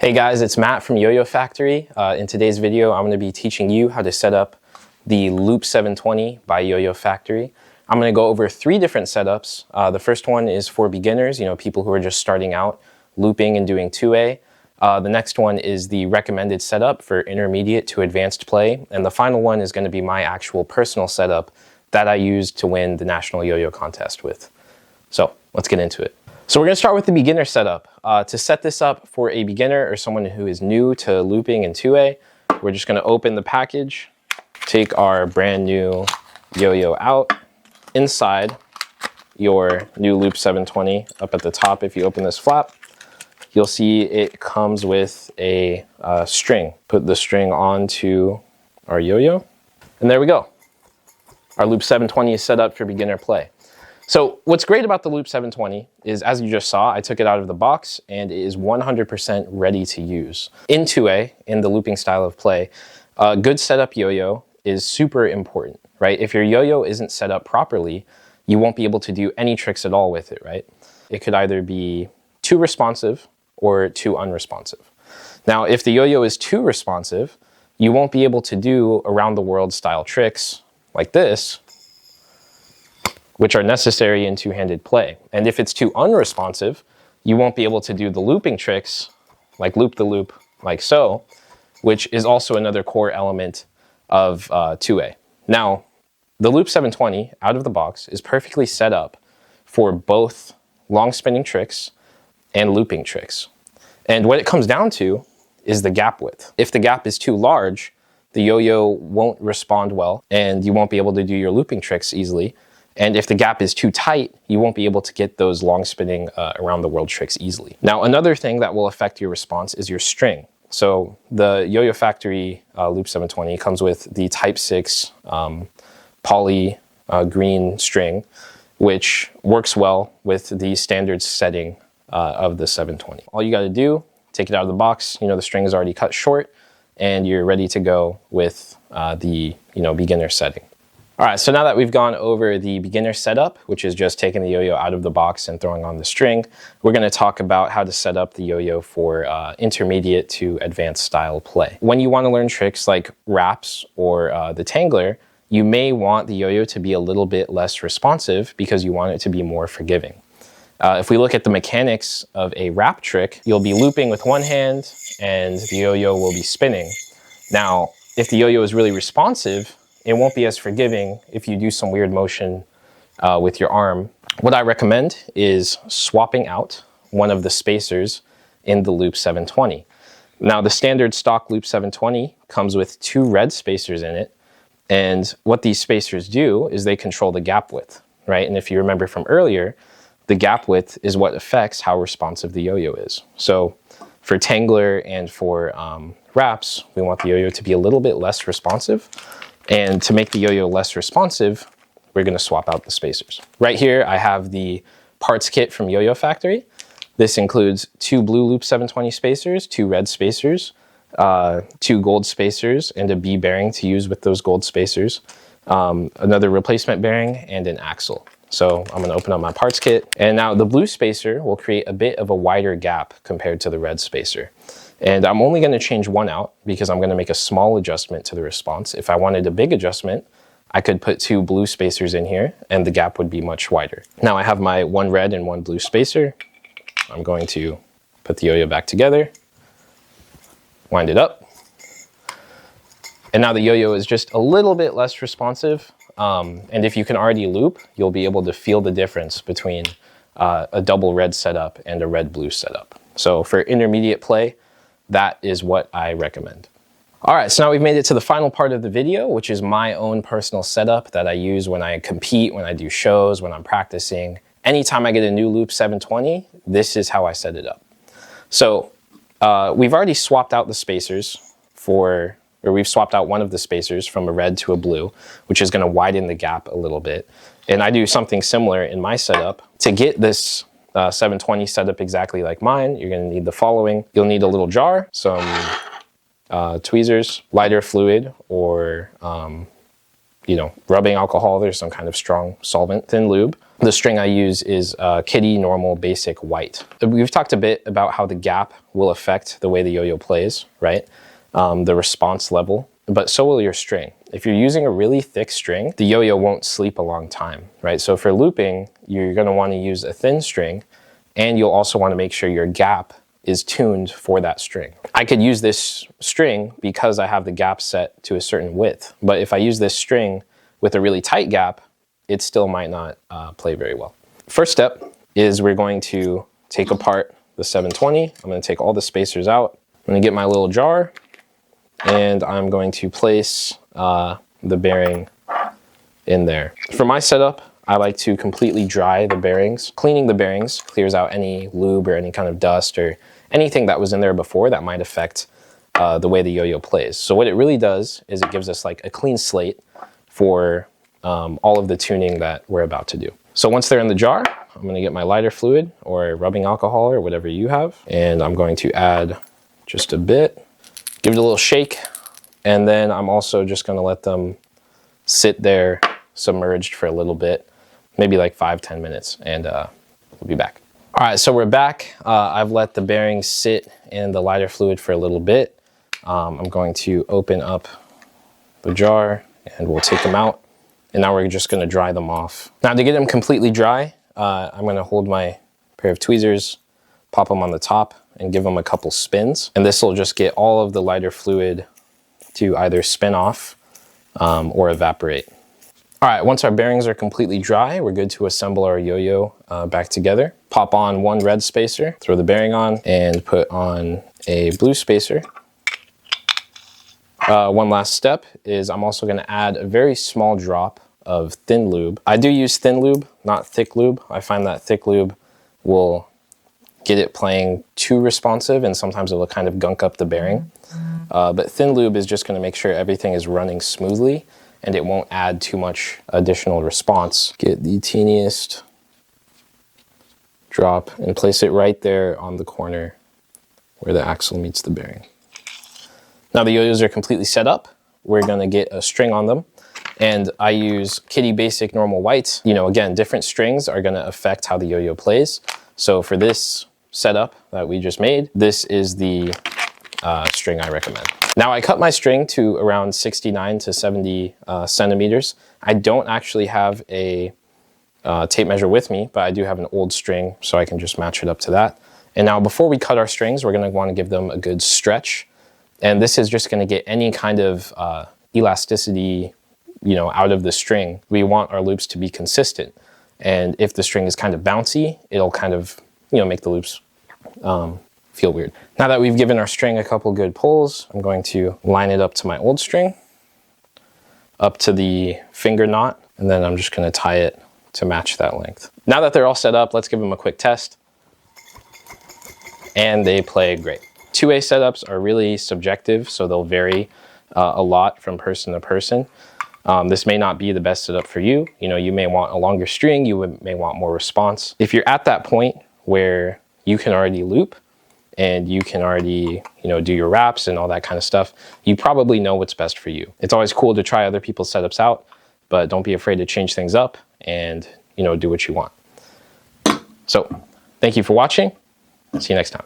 Hey guys, it's Matt from YoYo Factory. In today's video, I'm going to be teaching you how to set up the Loop 720 by YoYo Factory. I'm going to go over 3 different setups. The first one is for beginners, people who are just starting out looping and doing 2A. The next one is the recommended setup for intermediate to advanced play. And the final one is going to be my actual personal setup that I used to win the National Yo-Yo Contest with. So let's get into it. So we're going to start with the beginner setup. To set this up for a beginner or someone who is new to looping in 2A, we're just going to open the package, take our brand new yo-yo out. Inside your new Loop 720, up at the top, if you open this flap, you'll see it comes with a string. Put the string onto our yo-yo, and there we go. Our Loop 720 is set up for beginner play. So what's great about the Loop 720 is, as you just saw, I took it out of the box and it is 100% ready to use. In 2A, in the looping style of play, a good setup yo-yo is super important, right? If your yo-yo isn't set up properly, you won't be able to do any tricks at all with it, right? It could either be too responsive or too unresponsive. Now, if the yo-yo is too responsive, you won't be able to do around the world style tricks like this, which are necessary in two-handed play. And if it's too unresponsive, you won't be able to do the looping tricks, like loop the loop, like so, which is also another core element of 2A. Now, the Loop 720 out of the box is perfectly set up for both long spinning tricks and looping tricks. And what it comes down to is the gap width. If the gap is too large, the yo-yo won't respond well and you won't be able to do your looping tricks easily. And if the gap is too tight, you won't be able to get those long spinning around the world tricks easily. Now, another thing that will affect your response is your string. So the YoYo Factory Loop 720 comes with the Type 6 poly green string, which works well with the standard setting of the 720. All you got to do, take it out of the box. The string is already cut short, and you're ready to go with the beginner setting. All right, so now that we've gone over the beginner setup, which is just taking the yo-yo out of the box and throwing on the string, we're going to talk about how to set up the yo-yo for intermediate to advanced style play. When you want to learn tricks like wraps or the tangler, you may want the yo-yo to be a little bit less responsive because you want it to be more forgiving. If we look at the mechanics of a wrap trick, you'll be looping with one hand and the yo-yo will be spinning. Now, if the yo-yo is really responsive, it won't be as forgiving if you do some weird motion with your arm. What I recommend is swapping out one of the spacers in the Loop 720. Now, the standard stock Loop 720 comes with 2 red spacers in it. And what these spacers do is they control the gap width, right? And if you remember from earlier, the gap width is what affects how responsive the yo-yo is. So for tangler and for wraps, we want the yo-yo to be a little bit less responsive. And to make the yo-yo less responsive, we're going to swap out the spacers. Right here, I have the parts kit from YoYo Factory. This includes 2 blue Loop 720 spacers, 2 red spacers, 2 gold spacers, and a B bearing to use with those gold spacers, another replacement bearing, and an axle. So I'm going to open up my parts kit. And now the blue spacer will create a bit of a wider gap compared to the red spacer. And I'm only going to change one out because I'm going to make a small adjustment to the response. If I wanted a big adjustment, I could put 2 blue spacers in here and the gap would be much wider. Now I have my 1 red and 1 blue spacer. I'm going to put the yo-yo back together, wind it up. And now the yo-yo is just a little bit less responsive. And if you can already loop, you'll be able to feel the difference between a double red setup and a red-blue setup. So for intermediate play, that is what I recommend. All right, so now we've made it to the final part of the video, which is my own personal setup that I use when I compete, when I do shows, when I'm practicing. Anytime I get a new Loop 720, this is how I set it up. So we've already swapped out the spacers we've swapped out one of the spacers from a red to a blue, which is going to widen the gap a little bit. And I do something similar in my setup. To get this 720 set up exactly like mine, you're going to need the following. You'll need a little jar, some tweezers, lighter fluid, or rubbing alcohol or some kind of strong solvent, thin lube. The string I use is Kitty Normal Basic White. We've talked a bit about how the gap will affect the way the yo-yo plays, right? The response level, but so will your string. If you're using a really thick string, the yo-yo won't sleep a long time, right? So for looping, you're gonna wanna use a thin string, and you'll also wanna make sure your gap is tuned for that string. I could use this string because I have the gap set to a certain width, but if I use this string with a really tight gap, it still might not play very well. First step is we're going to take apart the 720. I'm gonna take all the spacers out. I'm gonna get my little jar, and I'm going to place the bearing in there. For my setup, I like to completely dry the bearings. Cleaning the bearings clears out any lube or any kind of dust or anything that was in there before that might affect the way the yo-yo plays. So what it really does is it gives us like a clean slate for all of the tuning that we're about to do. So once they're in the jar, I'm gonna get my lighter fluid or rubbing alcohol or whatever you have, and I'm going to add just a bit, give it a little shake, and then I'm also just gonna let them sit there submerged for a little bit, maybe like 5-10 minutes, and we'll be back. All right, so we're back. I've let the bearings sit in the lighter fluid for a little bit. I'm going to open up the jar and we'll take them out. And now we're just gonna dry them off. Now to get them completely dry, I'm gonna hold my pair of tweezers, pop them on the top, and give them a couple spins. And this will just get all of the lighter fluid to either spin off or evaporate. All right, once our bearings are completely dry, we're good to assemble our yo-yo back together. Pop on one red spacer, throw the bearing on, and put on a blue spacer. One last step is I'm also gonna add a very small drop of thin lube. I do use thin lube, not thick lube. I find that thick lube will get it playing too responsive and sometimes it will kind of gunk up the bearing. But thin lube is just gonna make sure everything is running smoothly and it won't add too much additional response. Get the teeniest drop and place it right there on the corner where the axle meets the bearing. Now the yo-yos are completely set up. We're gonna get a string on them, and I use Kitty Basic Normal White. Again, different strings are gonna affect how the yo-yo plays. So for this setup that we just made, this is the string I recommend. Now I cut my string to around 69 to 70 centimeters. I don't actually have a tape measure with me, but I do have an old string, so I can just match it up to that. And now before we cut our strings, we're gonna wanna give them a good stretch. And this is just gonna get any kind of elasticity out of the string. We want our loops to be consistent. And if the string is kind of bouncy, it'll kind of make the loops feel weird. Now that we've given our string a couple good pulls, I'm going to line it up to my old string, up to the finger knot, and then I'm just gonna tie it to match that length. Now that they're all set up, let's give them a quick test. And they play great. Two-way setups are really subjective, so they'll vary a lot from person to person. This may not be the best setup for you. You may want a longer string, you may want more response. If you're at that point where you can already loop and you can already do your wraps and all that kind of stuff, you probably know what's best for you. It's always cool to try other people's setups out, but don't be afraid to change things up and do what you want. So thank you for watching. See you next time.